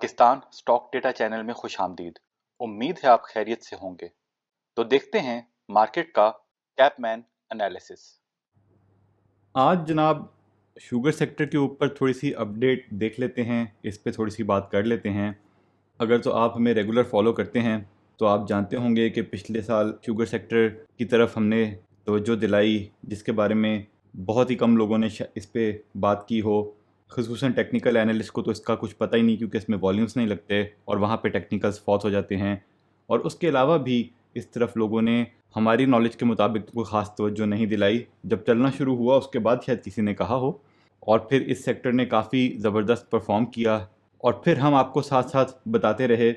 Pakistan stock data channel में खुशामदीद। उम्मीद है आप खैरियत से होंगे। तो देखते हैं मार्केट का कैपमैन एनालिसिस। आज जनाब शुगर सेक्टर के ऊपर थोड़ी सी अपडेट देख लेते हैं, इस पे थोड़ी सी बात कर लेते हैं। अगर तो आप हमें रेगुलर फॉलो करते हैं तो आप जानते होंगे कि पिछले साल शुगर सेक्टर की तरफ हमने तवज्जो दिलाई, जिसके बारे में बहुत ही कम लोगों ने इस पे बात की हो। ख़ुसूसन टेक्निकल एनालिस्ट को तो इसका कुछ पता ही नहीं, क्योंकि इसमें वॉल्यूम्स नहीं लगते और वहाँ पे टेक्निकल्स फॉल्स हो जाते हैं। और उसके अलावा भी इस तरफ लोगों ने हमारी नॉलेज के मुताबिक तो कोई ख़ास तवज्जो नहीं दिलाई। जब चलना शुरू हुआ उसके बाद शायद किसी ने कहा हो, और फिर इस सेक्टर ने काफ़ी ज़बरदस्त परफॉर्म किया और फिर हम आपको साथ साथ बताते रहे।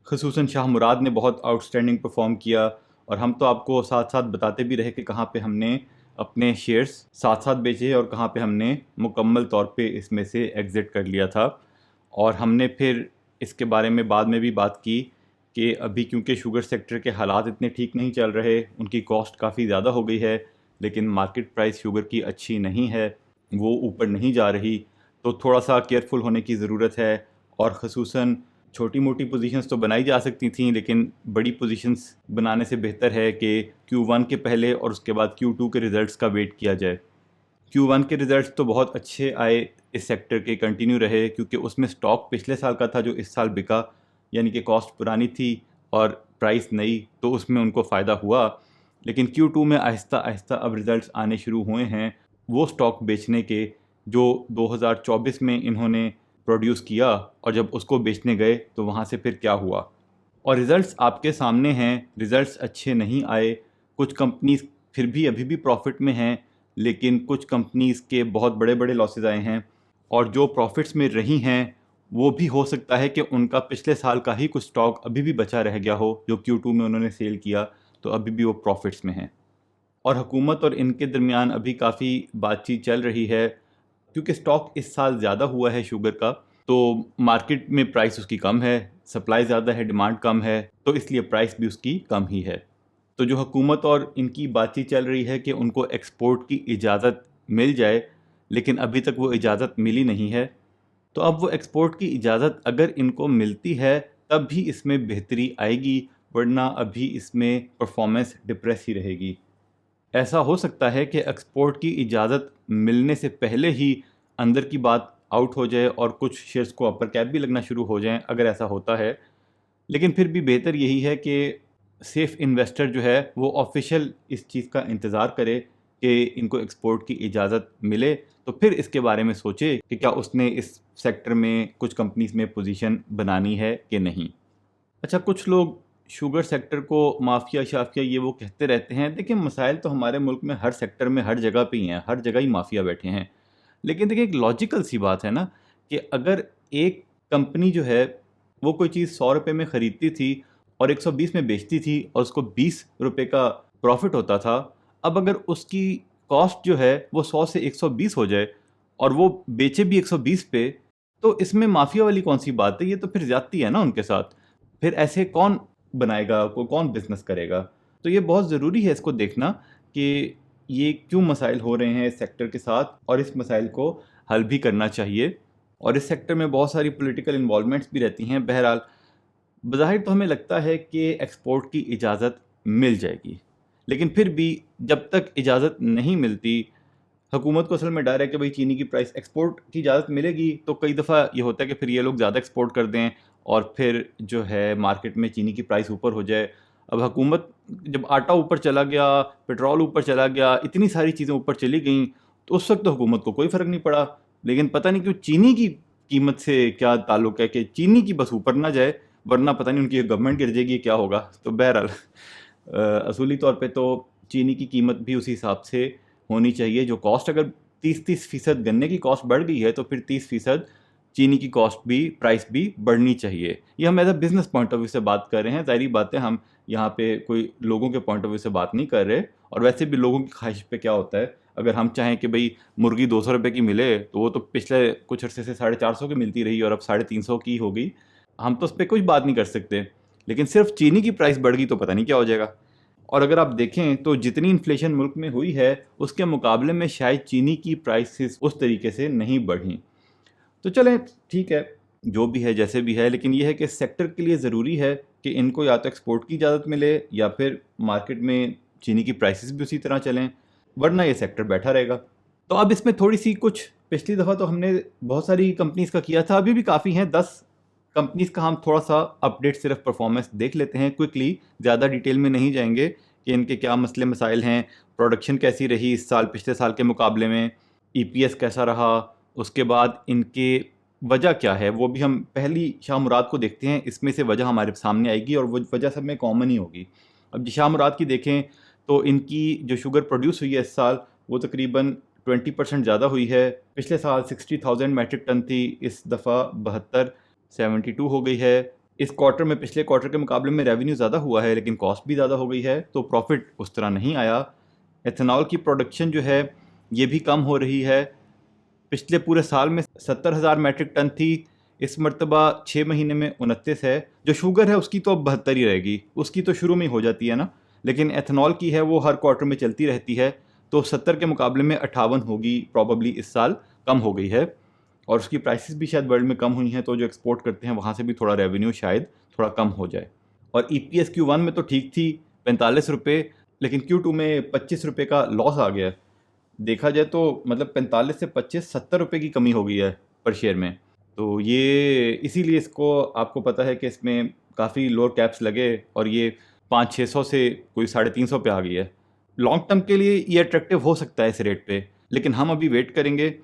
ख़ुसूसन शाह मुराद ने बहुत आउटस्टैंडिंग परफॉर्म किया और हम तो आपको साथ साथ बताते भी रहे कि कहाँ पे हमने अपने शेयर्स साथ साथ बेचे और कहाँ पे हमने मुकम्मल तौर पे इसमें से एग्ज़िट कर लिया था। और हमने फिर इसके बारे में बाद में भी बात की कि अभी क्योंकि शुगर सेक्टर के हालात इतने ठीक नहीं चल रहे, उनकी कॉस्ट काफ़ी ज़्यादा हो गई है, लेकिन मार्केट प्राइस शुगर की अच्छी नहीं है, वो ऊपर नहीं जा रही, तो थोड़ा सा केयरफुल होने की ज़रूरत है। और ख़ुसूसन छोटी मोटी पोजीशंस तो बनाई जा सकती थी, लेकिन बड़ी पोजीशंस बनाने से बेहतर है कि Q1 के पहले और उसके बाद Q2 के रिज़ल्ट्स का वेट किया जाए। Q1 के रिज़ल्ट्स तो बहुत अच्छे आए, इस सेक्टर के कंटिन्यू रहे, क्योंकि उसमें स्टॉक पिछले साल का था जो इस साल बिका, यानी कि कॉस्ट पुरानी थी और प्राइस नई, तो उसमें उनको फ़ायदा हुआ। लेकिन Q2 में आहिस्ता आहिस्ता अब रिज़ल्ट्स आने शुरू हुए हैं वो स्टॉक बेचने के जो 2024 में इन्होंने प्रोड्यूस किया, और जब उसको बेचने गए तो वहाँ से फिर क्या हुआ। और रिज़ल्ट्स आपके सामने हैं, रिज़ल्ट्स अच्छे नहीं आए। कुछ कंपनीज़ फिर भी अभी भी प्रॉफिट में हैं, लेकिन कुछ कंपनीज़ के बहुत बड़े बड़े लॉसेस आए हैं, और जो प्रॉफिट्स में रही हैं वो भी हो सकता है कि उनका पिछले साल का ही कुछ स्टॉक अभी भी बचा रह गया हो जो Q2 में उन्होंने सेल किया, तो अभी भी वो प्रॉफिट्स में हैं। और हुकूमत और इनके दरमियान अभी काफ़ी बातचीत चल रही है, क्योंकि स्टॉक इस साल ज़्यादा हुआ है शुगर का, तो मार्केट में प्राइस उसकी कम है, सप्लाई ज़्यादा है, डिमांड कम है, तो इसलिए प्राइस भी उसकी कम ही है। तो जो हुकूमत और इनकी बातचीत चल रही है कि उनको एक्सपोर्ट की इजाज़त मिल जाए, लेकिन अभी तक वो इजाज़त मिली नहीं है। तो अब वो एक्सपोर्ट की इजाज़त अगर इनको मिलती है तब भी इसमें बेहतरी आएगी, वरना अभी इसमें परफॉर्मेंस डिप्रेस ही रहेगी। ऐसा हो सकता है कि एक्सपोर्ट की इजाज़त मिलने से पहले ही अंदर की बात आउट हो जाए और कुछ शेयर्स को अपर कैप भी लगना शुरू हो जाएं, अगर ऐसा होता है। लेकिन फिर भी बेहतर यही है कि सेफ़ इन्वेस्टर जो है वो ऑफिशियल इस चीज़ का इंतज़ार करे कि इनको एक्सपोर्ट की इजाज़त मिले, तो फिर इसके बारे में सोचे कि क्या उसने इस सेक्टर में कुछ कंपनीज़ में पोजीशन बनानी है कि नहीं। अच्छा, कुछ लोग शुगर सेक्टर को माफिया शाफिया ये वो कहते रहते हैं। देखिए, मसाइल तो हमारे मुल्क में हर सेक्टर में हर जगह पे ही हैं, हर जगह ही माफिया बैठे हैं। लेकिन देखिए, एक लॉजिकल सी बात है ना, कि अगर एक कंपनी जो है वो कोई चीज़ 100 रुपये में ख़रीदती थी और 120 में बेचती थी और उसको 20 रुपये का प्रॉफिट होता था, अब अगर उसकी कॉस्ट जो है वो 100 से 120 हो जाए और वो बेचे भी 120 पे, तो इसमें माफिया वाली कौन सी बात है? ये तो फिर ज़्यादती है ना उनके साथ। फिर ऐसे कौन बनाएगा, कौन बिजनेस करेगा? तो ये बहुत ज़रूरी है इसको देखना कि ये क्यों मसाइल हो रहे हैं इस सेक्टर के साथ, और इस मसाइल को हल भी करना चाहिए। और इस सेक्टर में बहुत सारी पॉलिटिकल इन्वॉल्वमेंट्स भी रहती हैं। बहरहाल, बज़ाहिर तो हमें लगता है कि एक्सपोर्ट की इजाज़त मिल जाएगी, लेकिन फिर भी जब तक इजाज़त नहीं मिलती, हुकूमत को असल में डर है कि भाई चीनी की प्राइस, एक्सपोर्ट की इजाज़त मिलेगी तो कई दफ़ा ये होता है कि फिर ये लोग ज़्यादा एक्सपोर्ट कर दें और फिर जो है मार्केट में चीनी की प्राइस ऊपर हो जाए। अब हुकूमत, जब आटा ऊपर चला गया, पेट्रोल ऊपर चला गया, इतनी सारी चीज़ें ऊपर चली गईं, तो उस वक्त तो हुकूमत को कोई फ़र्क नहीं पड़ा। लेकिन पता नहीं क्यों चीनी की कीमत से क्या ताल्लुक़ है कि चीनी की बस ऊपर ना जाए, वरना पता नहीं उनकी गवर्नमेंट गिर जाएगी, क्या होगा। तो बहरहाल, असूली तौर पे तो चीनी की कीमत भी उसी हिसाब से होनी चाहिए। जो कॉस्ट, अगर 30% गन्ने की कॉस्ट बढ़ गई है तो फिर 30% चीनी की कॉस्ट भी, प्राइस भी बढ़नी चाहिए। ये हम as a business point of view से बात कर रहे हैं। ज़ाहिर बात है, हम यहाँ पे कोई लोगों के पॉइंट ऑफ व्यू से बात नहीं कर रहे। और वैसे भी लोगों की ख्वाहिश पे क्या होता है, अगर हम चाहें कि भाई मुर्गी 200 रुपये की मिले, तो वो तो पिछले कुछ अरसे से 450 की मिलती रही और अब 350 की हो गई। हम तो उस पर कुछ बात नहीं कर सकते, लेकिन सिर्फ चीनी की प्राइस बढ़ गई तो पता नहीं क्या हो जाएगा। और अगर आप देखें तो जितनी इन्फ्लेशन मुल्क में हुई है उसके मुकाबले में शायद चीनी की प्राइसेस उस तरीके से नहीं बढ़ी। तो चलें, ठीक है, जो भी है जैसे भी है, लेकिन ये है कि सेक्टर के लिए ज़रूरी है कि इनको या तो एक्सपोर्ट की इजाज़त मिले या फिर मार्केट में चीनी की प्राइसेस भी उसी तरह चलें, वरना ये सेक्टर बैठा रहेगा। तो अब इसमें थोड़ी सी कुछ, पिछली दफ़ा तो हमने बहुत सारी कंपनीज़ का किया था, अभी भी काफ़ी हैं, 10 कंपनीज़ का हम थोड़ा सा अपडेट सिर्फ परफॉर्मेंस देख लेते हैं क्विकली, ज़्यादा डिटेल में नहीं जाएंगे कि इनके क्या मसले मसाइल हैं, प्रोडक्शन कैसी रही इस साल पिछले साल के मुकाबले में, ईपीएस कैसा रहा, उसके बाद इनके वजह क्या है, वो भी हम पहली शाह मुराद को देखते हैं, इसमें से वजह हमारे सामने आएगी और वो वजह सब में कॉमन ही होगी। अब शाह मुराद की देखें तो इनकी जो शुगर प्रोड्यूस हुई है इस साल वो तकरीबन 20% ज़्यादा हुई है। पिछले साल 60,000 मैट्रिक टन थी, इस दफ़ा 72 हो गई है। इस क्वार्टर में पिछले क्वार्टर के मुकाबले में रेवेन्यू ज़्यादा हुआ है लेकिन कॉस्ट भी ज़्यादा हो गई है, तो प्रॉफिट उस तरह नहीं आया। एथेनॉल की प्रोडक्शन जो है ये भी कम हो रही है। पिछले पूरे साल में 70,000 मैट्रिक टन थी, इस मरतबा 6 महीने में 29 है। जो शुगर है उसकी तो अब 72 ही रहेगी, उसकी तो शुरू में ही हो जाती है ना, लेकिन एथेनॉल की है वो हर क्वार्टर में चलती रहती है, तो 70 के मुकाबले में 58 होगी प्रॉबली, इस साल कम हो गई है। और उसकी प्राइसेस भी शायद वर्ल्ड में कम हुई हैं, तो जो एक्सपोर्ट करते हैं वहाँ से भी थोड़ा रेवेन्यू शायद थोड़ा कम हो जाए। और ईपीएस Q1 में तो ठीक थी 45 रुपये, लेकिन Q2 में 25 रुपये का लॉस आ गया। देखा जाए तो मतलब 45 से 25 70 रुपये की कमी हो गई है पर शेयर में। तो ये इसीलिए इसको, आपको पता है कि इसमें काफ़ी लोअर कैप्स लगे और ये 500-600 से कोई 350 पे आ गई है। लॉन्ग टर्म के लिए ये अट्रैक्टिव हो सकता है इस रेट पे, लेकिन हम अभी वेट करेंगे,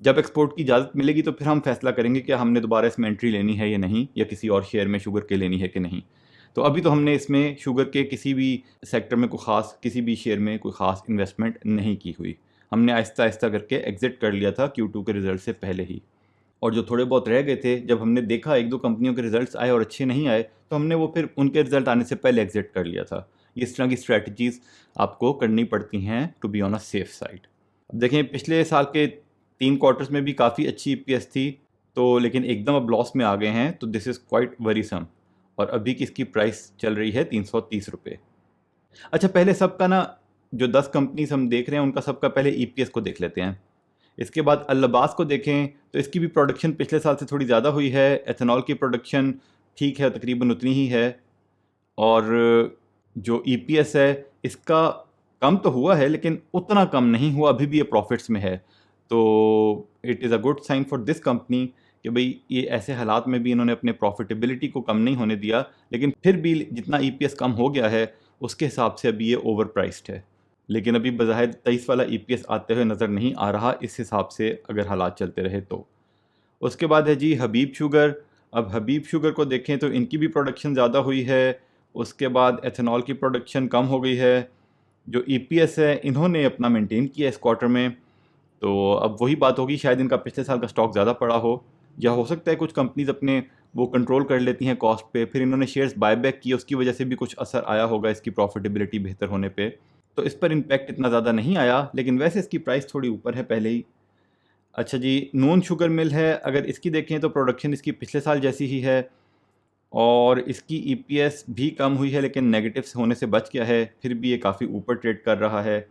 जब एक्सपोर्ट की इजाज़त मिलेगी तो फिर हम फैसला करेंगे कि हमने दोबारा इसमें एंट्री लेनी है या नहीं, या किसी और शेयर में शुगर के लेनी है कि नहीं। तो अभी तो हमने इसमें शुगर के किसी भी सेक्टर में कोई ख़ास, किसी भी शेयर में कोई ख़ास इन्वेस्टमेंट नहीं की हुई। हमने आहिस्ता आहिस्ता करके एग्ज़िट कर लिया था Q2 के रिज़ल्ट से पहले ही। और जो थोड़े बहुत रह गए थे, जब हमने देखा एक दो कंपनियों के रिज़ल्ट्स आए और अच्छे नहीं आए, तो हमने वो फिर उनके रिज़ल्ट आने से पहले एग्ज़िट कर लिया था। इस तरह की स्ट्रैटेजीज़ आपको करनी पड़ती हैं to be on a safe side. अब देखें, पिछले साल के 3 क्वार्टर्स में भी काफ़ी अच्छी ईपीएस थी, तो लेकिन एकदम अब लॉस में आ गए हैं, तो दिस इज़ क्वाइट वरीसम। और अभी की इसकी प्राइस चल रही है 330 रुपये। अच्छा, पहले सबका ना, जो 10 कंपनीज हम देख रहे हैं उनका सबका पहले ईपीएस को देख लेते हैं। इसके बाद अल-लबास को देखें तो इसकी भी प्रोडक्शन पिछले साल से थोड़ी ज़्यादा हुई है। एथेनॉल की प्रोडक्शन ठीक है, तकरीबन उतनी ही है। और जो ईपीएस है इसका कम तो हुआ है लेकिन उतना कम नहीं हुआ, अभी भी ये प्रॉफिट्स में है। तो it is a good sign for this company कि भाई ये ऐसे हालात में भी इन्होंने अपने प्रॉफिटेबिलिटी को कम नहीं होने दिया, लेकिन फिर भी जितना ईपीएस कम हो गया है उसके हिसाब से अभी ये ओवर प्राइस्ड है। लेकिन अभी बज़ाहिर 23 वाला ईपीएस आते हुए नज़र नहीं आ रहा, इस हिसाब से अगर हालात चलते रहे तो। उसके बाद है जी हबीब शुगर। अब हबीब शुगर को देखें तो इनकी भी प्रोडक्शन ज़्यादा हुई है, उसके बाद एथेनॉल की प्रोडक्शन कम हो गई है। जो ईपीएस है इन्होंने अपना मेंटेन किया इस क्वार्टर में, तो अब वही बात होगी, शायद इनका पिछले साल का स्टॉक ज़्यादा पड़ा हो, या हो सकता है कुछ कंपनीज अपने वो कंट्रोल कर लेती हैं कॉस्ट पे, फिर इन्होंने शेयर्स बायबैक किए, उसकी वजह से भी कुछ असर आया होगा इसकी प्रॉफिटेबिलिटी बेहतर होने पे। तो इस पर इम्पैक्ट इतना ज़्यादा नहीं आया, लेकिन वैसे इसकी प्राइस थोड़ी ऊपर है पहले ही। अच्छा जी, नून शुगर मिल है, अगर इसकी देखें तो प्रोडक्शन इसकी पिछले साल जैसी ही है और इसकी ईपीएस भी कम हुई है, लेकिन नेगेटिव होने से बच गया है, फिर भी ये काफ़ी ऊपर ट्रेड कर रहा है।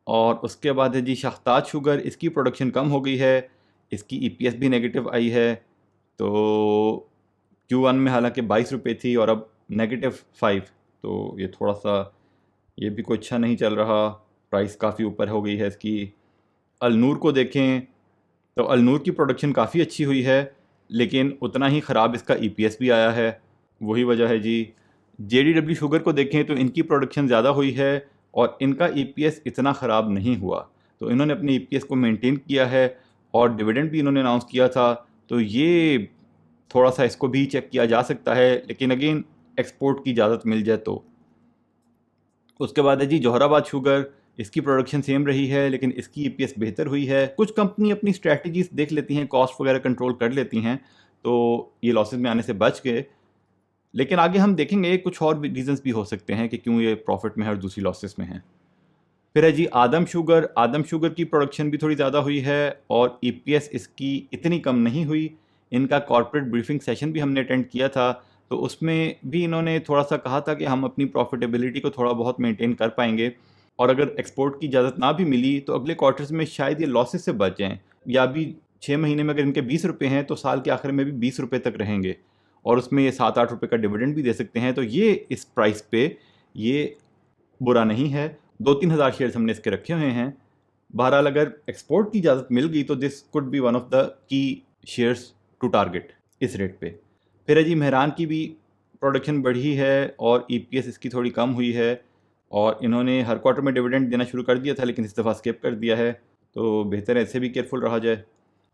और उसके बाद है जी शाहताज शुगर, इसकी प्रोडक्शन कम हो गई है, इसकी ईपीएस भी नेगेटिव आई है। तो Q1 में हालांकि 22 रुपये थी और अब -5, तो ये थोड़ा सा, ये भी कोई अच्छा नहीं चल रहा, प्राइस काफ़ी ऊपर हो गई है इसकी। अलनूर को देखें तो अलनूर की प्रोडक्शन काफ़ी अच्छी हुई है, लेकिन उतना ही ख़राब इसका ईपीएस भी आया है, वही वजह है जी। JDW शुगर को देखें तो इनकी प्रोडक्शन ज़्यादा हुई है और इनका ईपीएस इतना ख़राब नहीं हुआ, तो इन्होंने अपने ईपीएस को मेंटेन किया है और डिविडेंड भी इन्होंने अनाउंस किया था, तो ये थोड़ा सा इसको भी चेक किया जा सकता है, लेकिन अगेन एक्सपोर्ट की इजाज़त मिल जाए तो। उसके बाद है जी जौहराबाद शुगर, इसकी प्रोडक्शन सेम रही है लेकिन इसकी ईपीएस बेहतर हुई है। कुछ कंपनी अपनी स्ट्रैटेजीज देख लेती हैं, कॉस्ट वगैरह कंट्रोल कर लेती हैं, तो ये लॉसेस में आने से बच गए। लेकिन आगे हम देखेंगे कुछ और भी रीजंस भी हो सकते हैं कि क्यों ये प्रॉफिट में है और दूसरी लॉसेस में है। फिर है जी आदम शुगर। आदम शुगर की प्रोडक्शन भी थोड़ी ज़्यादा हुई है और ईपीएस इसकी इतनी कम नहीं हुई। इनका कॉर्पोरेट ब्रीफिंग सेशन भी हमने अटेंड किया था, तो उसमें भी इन्होंने थोड़ा सा कहा था कि हम अपनी प्रॉफिटेबिलिटी को थोड़ा बहुत मेंटेन कर पाएंगे, और अगर एक्सपोर्ट की इजाज़त ना भी मिली तो अगले क्वार्टर्स में शायद ये लॉसेस से बच जाएँ, या भी 6 महीने में अगर इनके 20 रुपये हैं तो साल के आखिर में भी 20 रुपये तक रहेंगे, और उसमें ये 7-8 रुपये का डिविडेंड भी दे सकते हैं। तो ये इस प्राइस पे ये बुरा नहीं है। 2-3 हज़ार शेयर्स हमने इसके रखे हुए हैं। बहरहाल अगर एक्सपोर्ट की इजाज़त मिल गई तो this could be one of the key shares to target इस रेट पे। फिर है जी मेहरान की भी प्रोडक्शन बढ़ी है और EPS इसकी थोड़ी कम हुई है, और इन्होंने हर क्वार्टर में डिविडेंड देना शुरू कर दिया था लेकिन इस दफ़ा स्किप कर दिया है, तो बेहतर है ऐसे भी केयरफुल रहा जाए।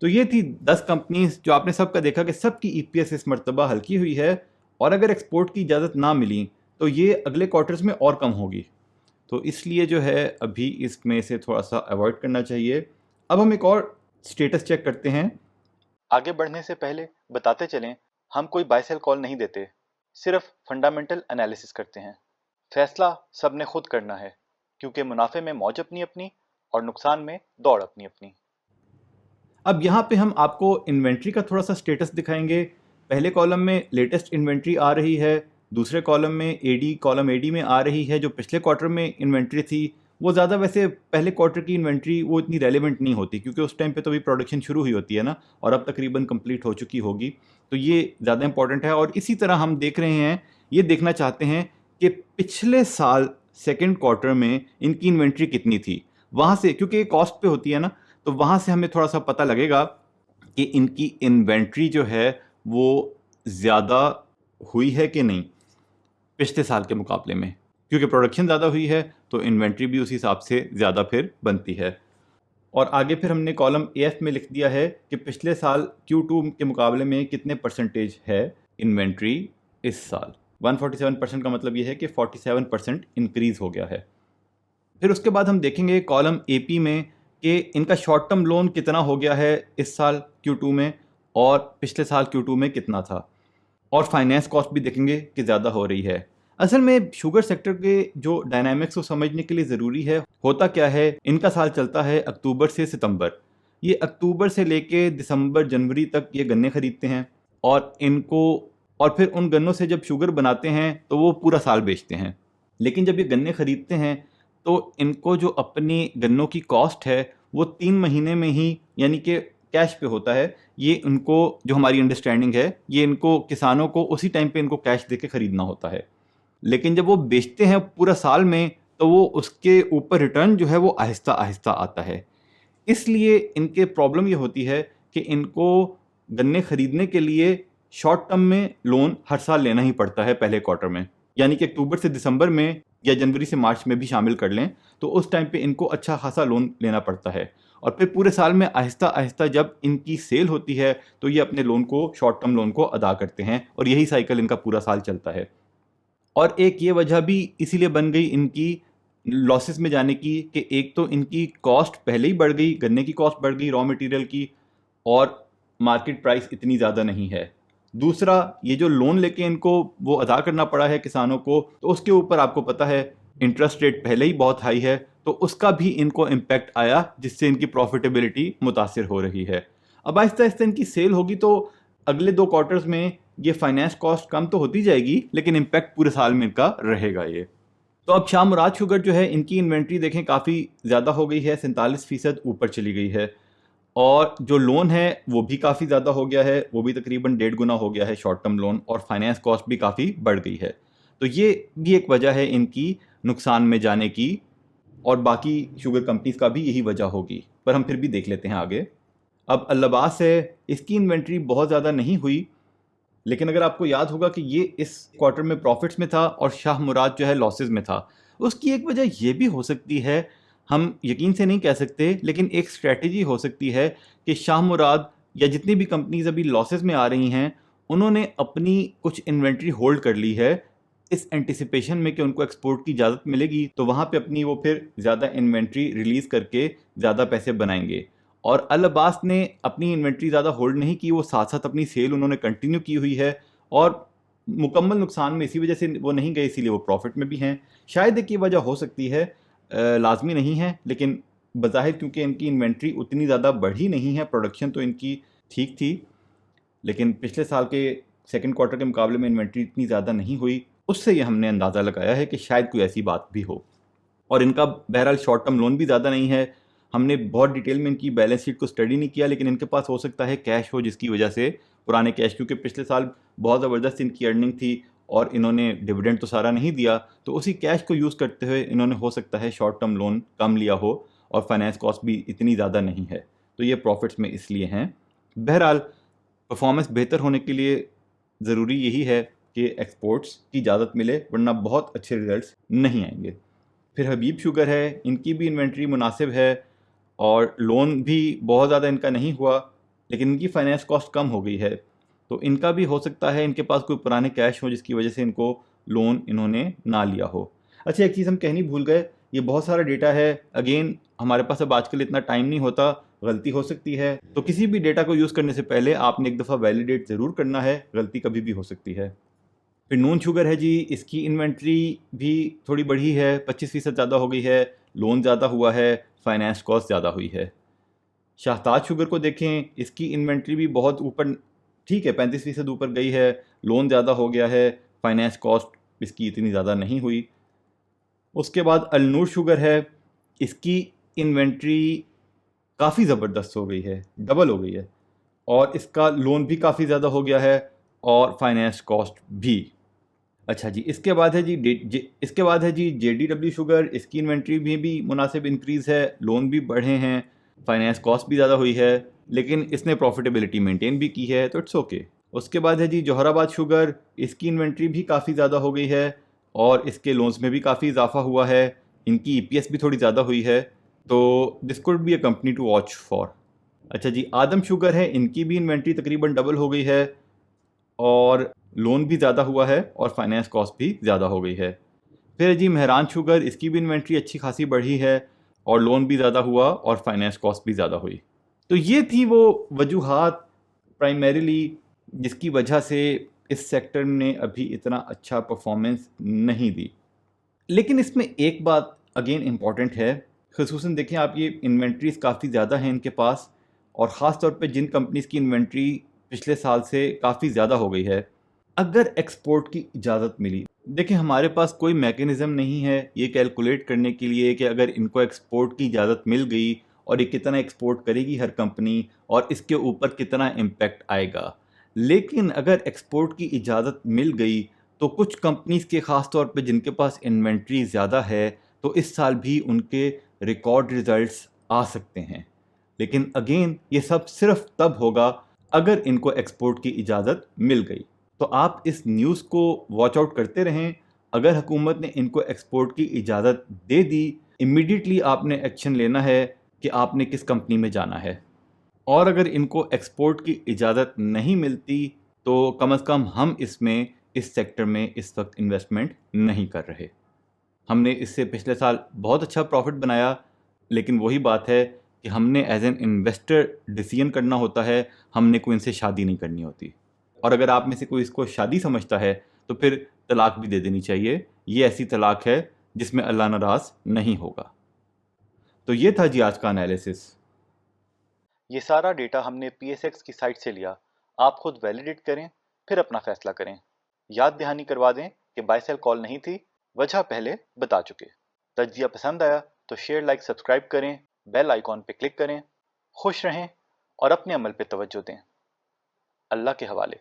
तो ये थी 10 कंपनीज जो आपने सबका देखा कि सबकी EPS इस मरतबा हल्की हुई है, और अगर एक्सपोर्ट की इजाज़त ना मिली तो ये अगले क्वार्टर्स में और कम होगी। तो इसलिए जो है अभी इसमें से थोड़ा सा अवॉइड करना चाहिए। अब हम एक और स्टेटस चेक करते हैं। आगे बढ़ने से पहले बताते चलें, हम कोई बाय सेल कॉल नहीं देते, सिर्फ फंडामेंटल एनालिसिस करते हैं। फैसला सबने खुद करना है, क्योंकि मुनाफे में मौज अपनी अपनी और नुकसान में दौड़ अपनी अपनी। अब यहाँ पे हम आपको इन्वेंट्री का थोड़ा सा स्टेटस दिखाएंगे। पहले कॉलम में लेटेस्ट इन्वेंट्री आ रही है, दूसरे कॉलम में कॉलम एडी में आ रही है जो पिछले क्वार्टर में इन्वेंट्री थी। वो ज़्यादा वैसे पहले क्वार्टर की इन्वेंट्री वो इतनी रेलेवेंट नहीं होती, क्योंकि उस टाइम पे तो अभी प्रोडक्शन शुरू हुई होती है ना, और अब तकरीबन कंप्लीट हो चुकी होगी, तो ये ज़्यादा इंपॉर्टेंट है। और इसी तरह हम देख रहे हैं, ये देखना चाहते हैं कि पिछले साल सेकेंड क्वार्टर में इनकी इन्वेंट्री कितनी थी, वहाँ से, क्योंकि ये कॉस्ट पे होती है ना, तो वहाँ से हमें थोड़ा सा पता लगेगा कि इनकी इन्वेंट्री जो है वो ज़्यादा हुई है कि नहीं पिछले साल के मुकाबले में, क्योंकि प्रोडक्शन ज़्यादा हुई है तो इन्वेंट्री भी उस हिसाब से ज़्यादा फिर बनती है। और आगे फिर हमने कॉलम AF में लिख दिया है कि पिछले साल Q2 के मुकाबले में कितने परसेंटेज है इन्वेंट्री इस साल। 147% का मतलब ये है कि 47% इंक्रीज़ हो गया है। फिर उसके बाद हम देखेंगे कॉलम AP में कि इनका शॉर्ट टर्म लोन कितना हो गया है इस साल Q2 में, और पिछले साल Q2 में कितना था, और फाइनेंस कॉस्ट भी देखेंगे कि ज़्यादा हो रही है। असल में शुगर सेक्टर के जो डायनामिक्स को समझने के लिए ज़रूरी है, होता क्या है, इनका साल चलता है अक्टूबर से सितंबर। ये अक्टूबर से लेके दिसंबर जनवरी तक ये गन्ने खरीदते हैं, और इनको, और फिर उन गन्नों से जब शुगर बनाते हैं तो वो पूरा साल बेचते हैं। लेकिन जब ये गन्ने खरीदते हैं तो इनको जो अपनी गन्नों की कॉस्ट है वो 3 महीने में ही, यानी कि कैश पे होता है। ये उनको, जो हमारी अंडरस्टैंडिंग है, ये इनको किसानों को उसी टाइम पे इनको कैश दे के ख़रीदना होता है। लेकिन जब वो बेचते हैं पूरा साल में तो वो उसके ऊपर रिटर्न जो है वो आहिस्ता आहिस्ता आता है। इसलिए इनके प्रॉब्लम ये होती है कि इनको गन्ने खरीदने के लिए शॉर्ट टर्म में लोन हर साल लेना ही पड़ता है पहले क्वार्टर में, यानी कि अक्टूबर से दिसंबर में या जनवरी से मार्च में भी शामिल कर लें तो उस टाइम पे इनको अच्छा खासा लोन लेना पड़ता है। और फिर पूरे साल में आहिस्ता आहिस्ता जब इनकी सेल होती है तो ये अपने लोन को, शॉर्ट टर्म लोन को अदा करते हैं, और यही साइकिल इनका पूरा साल चलता है। और एक ये वजह भी इसीलिए बन गई इनकी लॉसेस में जाने की कि एक तो इनकी कॉस्ट पहले ही बढ़ गई, गन्ने की कॉस्ट बढ़ गई रॉ मटेरियल की, और मार्केट प्राइस इतनी ज़्यादा नहीं है। दूसरा, ये जो लोन लेके इनको वो अदा करना पड़ा है किसानों को, तो उसके ऊपर आपको पता है इंटरेस्ट रेट पहले ही बहुत हाई है, तो उसका भी इनको इम्पैक्ट आया, जिससे इनकी प्रॉफिटेबिलिटी मुतासिर हो रही है। अब आहिस्ता आहिस्ता इनकी सेल होगी तो अगले 2 क्वार्टर्स में ये फाइनेंस कॉस्ट कम तो होती जाएगी, लेकिन इम्पैक्ट पूरे साल में इनका रहेगा ये। तो अब शाह मुराद शुगर जो है, इनकी इन्वेंट्री देखें काफ़ी ज़्यादा हो गई है, 47% ऊपर चली गई है, और जो लोन है वो भी काफ़ी ज़्यादा हो गया है, वो भी तकरीबन 1.5 गुना हो गया है शॉर्ट टर्म लोन, और फाइनेंस कॉस्ट भी काफ़ी बढ़ गई है। तो ये भी एक वजह है इनकी नुकसान में जाने की, और बाकी शुगर कंपनीज का भी यही वजह होगी, पर हम फिर भी देख लेते हैं आगे। अब अल्लाबास है, इसकी इन्वेंट्री बहुत ज़्यादा नहीं हुई, लेकिन अगर आपको याद होगा कि ये इस क्वार्टर में प्रॉफिट्स में था और शाह मुराद जो है लॉसेस में था। उसकी एक वजह ये भी हो सकती है, हम यकीन से नहीं कह सकते, लेकिन एक स्ट्रेटजी हो सकती है कि शाह मुराद या जितनी भी कंपनीज अभी लॉसेस में आ रही हैं, उन्होंने अपनी कुछ इन्वेंट्री होल्ड कर ली है इस एंटिसिपेशन में कि उनको एक्सपोर्ट की इजाज़त मिलेगी, तो वहाँ पे अपनी वो फिर ज़्यादा इन्वेंट्री रिलीज़ करके ज़्यादा पैसे बनाएंगे। और अल अब्बास ने अपनी इन्वेंट्री ज़्यादा होल्ड नहीं की, वो साथ साथ अपनी सेल उन्होंने कंटिन्यू की हुई है, और मुकम्मल नुकसान में इसी वजह से वो नहीं गए, इसीलिए वो प्रॉफिट में भी हैं। शायद एक ये वजह हो सकती है, लाजमी नहीं है, लेकिन बज़ाहिर क्योंकि इनकी इन्वेंट्री उतनी ज़्यादा बढ़ी नहीं है, प्रोडक्शन तो इनकी ठीक थी, लेकिन पिछले साल के सेकंड क्वार्टर के मुकाबले में इन्वेंट्री इतनी ज़्यादा नहीं हुई, उससे ये हमने अंदाज़ा लगाया है कि शायद कोई ऐसी बात भी हो। और इनका बहरहाल शॉर्ट टर्म लोन भी ज़्यादा नहीं है, हमने बहुत डिटेल में इनकी बैलेंस शीट को स्टडी नहीं किया, लेकिन इनके पास हो सकता है कैश हो, जिसकी वजह से पुराने कैश, क्योंकि पिछले साल बहुत ज़बरदस्त इनकी अर्निंग थी और इन्होंने डिविडेंड तो सारा नहीं दिया, तो उसी कैश को यूज़ करते हुए इन्होंने हो सकता है शॉर्ट टर्म लोन कम लिया हो और फाइनेंस कॉस्ट भी इतनी ज़्यादा नहीं है, तो ये प्रॉफिट्स में इसलिए हैं। बहरहाल परफॉर्मेंस बेहतर होने के लिए ज़रूरी यही है कि एक्सपोर्ट्स की इजाज़त मिले, वरना बहुत अच्छे रिजल्ट्स नहीं आएंगे। फिर हबीब शुगर है, इनकी भी इन्वेंट्री मुनासिब है और लोन भी बहुत ज़्यादा इनका नहीं हुआ, लेकिन इनकी फाइनेंस कॉस्ट कम हो गई है, तो इनका भी हो सकता है इनके पास कोई पुराने कैश हो जिसकी वजह से इनको लोन इन्होंने ना लिया हो। अच्छा, एक चीज़ हम कहनी भूल गए, ये बहुत सारा डेटा है, अगेन हमारे पास अब आजकल इतना टाइम नहीं होता, गलती हो सकती है, तो किसी भी डेटा को यूज़ करने से पहले आपने एक दफ़ा वैलिडेट ज़रूर करना है, गलती कभी भी हो सकती है। फिर नून शुगर है जी, इसकी इन्वेंट्री भी थोड़ी बढ़ी है, 25% ज़्यादा हो गई है, लोन ज़्यादा हुआ है, फाइनेंस कॉस्ट ज़्यादा हुई है। शाहताज शुगर को देखें, इसकी इन्वेंट्री भी बहुत ऊपर, ठीक है 35% ऊपर गई है, लोन ज़्यादा हो गया है, फाइनेंस कॉस्ट इसकी इतनी ज़्यादा नहीं हुई। उसके बाद अलनूर शुगर है, इसकी इन्वेंट्री काफ़ी ज़बरदस्त हो गई है, डबल हो गई है, और इसका लोन भी काफ़ी ज़्यादा हो गया है और फाइनेंस कॉस्ट भी। अच्छा जी, इसके बाद है जी JDW शुगर, इसकी इन्वेंट्री में भी मुनासिब इंक्रीज़ है, लोन भी बढ़े हैं, फाइनेंस कॉस्ट भी ज़्यादा हुई है, लेकिन इसने प्रॉफिटेबिलिटी मेंटेन भी की है, तो इट्स ओके। उसके बाद है जी जौहराबाद शुगर, इसकी इन्वेंट्री भी काफ़ी ज़्यादा हो गई है और इसके लोन्स में भी काफ़ी इजाफा हुआ है, इनकी EPS भी थोड़ी ज़्यादा हुई है, तो this could be a company to watch for. अच्छा जी, आदम शुगर है, इनकी भी इन्वेंट्री तकरीबन डबल हो गई है और लोन भी ज़्यादा हुआ है और फाइनेंस कॉस्ट भी ज़्यादा हो गई है। फिर जी मेहरान शुगर, इसकी भी इन्वेंट्री अच्छी खासी बढ़ी है और लोन भी ज़्यादा हुआ और फाइनेंस कॉस्ट भी ज़्यादा हुई। तो ये थी वो वजूहात प्राइमरीली जिसकी वजह से इस सेक्टर ने अभी इतना अच्छा परफॉर्मेंस नहीं दी। लेकिन इसमें एक बात अगेन इम्पॉर्टेंट है, ख़ुसूसन देखें आप, ये इन्वेंट्रीज काफ़ी ज़्यादा हैं इनके पास, और ख़ास तौर पे जिन कंपनीज़ की इन्वेंट्री पिछले साल से काफ़ी ज़्यादा हो गई है, अगर एक्सपोर्ट की इजाज़त मिली, देखिए हमारे पास कोई मैकेनिज़्म नहीं है ये कैलकुलेट करने के लिए कि अगर इनको एक्सपोर्ट की इजाज़त मिल गई और ये कितना एक्सपोर्ट करेगी हर कंपनी और इसके ऊपर कितना इम्पैक्ट आएगा। लेकिन अगर एक्सपोर्ट की इजाज़त मिल गई तो कुछ कंपनीज़ के ख़ास तौर पे जिनके पास इन्वेंट्री ज़्यादा है, तो इस साल भी उनके रिकॉर्ड रिज़ल्ट्स आ सकते हैं। लेकिन अगेन ये सब सिर्फ तब होगा अगर इनको एक्सपोर्ट की इजाज़त मिल गई। तो आप इस न्यूज़ को वॉच आउट करते रहें। अगर हुकूमत ने इनको एक्सपोर्ट की इजाज़त दे दी, इमीडिएटली आपने एक्शन लेना है कि आपने किस कंपनी में जाना है, और अगर इनको एक्सपोर्ट की इजाज़त नहीं मिलती तो कम से कम हम इस सेक्टर में इस वक्त इन्वेस्टमेंट नहीं कर रहे। हमने इससे पिछले साल बहुत अच्छा प्रॉफिट बनाया, लेकिन वही बात है कि हमने एज एन इन्वेस्टर डिसीजन करना होता है, हमने कोई इनसे शादी नहीं करनी होती। और अगर आप में से कोई इसको शादी समझता है तो फिर तलाक भी दे देनी चाहिए। ये ऐसी तलाक है जिसमें अल्लाह नाराज़ नहीं होगा। तो ये था जी आज का एनालिसिस। ये सारा डेटा हमने PSX की साइट से लिया, आप खुद वैलिडेट करें, फिर अपना फैसला करें। याद दहानी करवा दें कि बाय सेल कॉल नहीं थी, वजह पहले बता चुके। तज्जिया पसंद आया तो शेयर, लाइक, सब्सक्राइब करें, बेल आइकॉन पे क्लिक करें। खुश रहें और अपने अमल पे तवज्जो दें। अल्लाह के हवाले।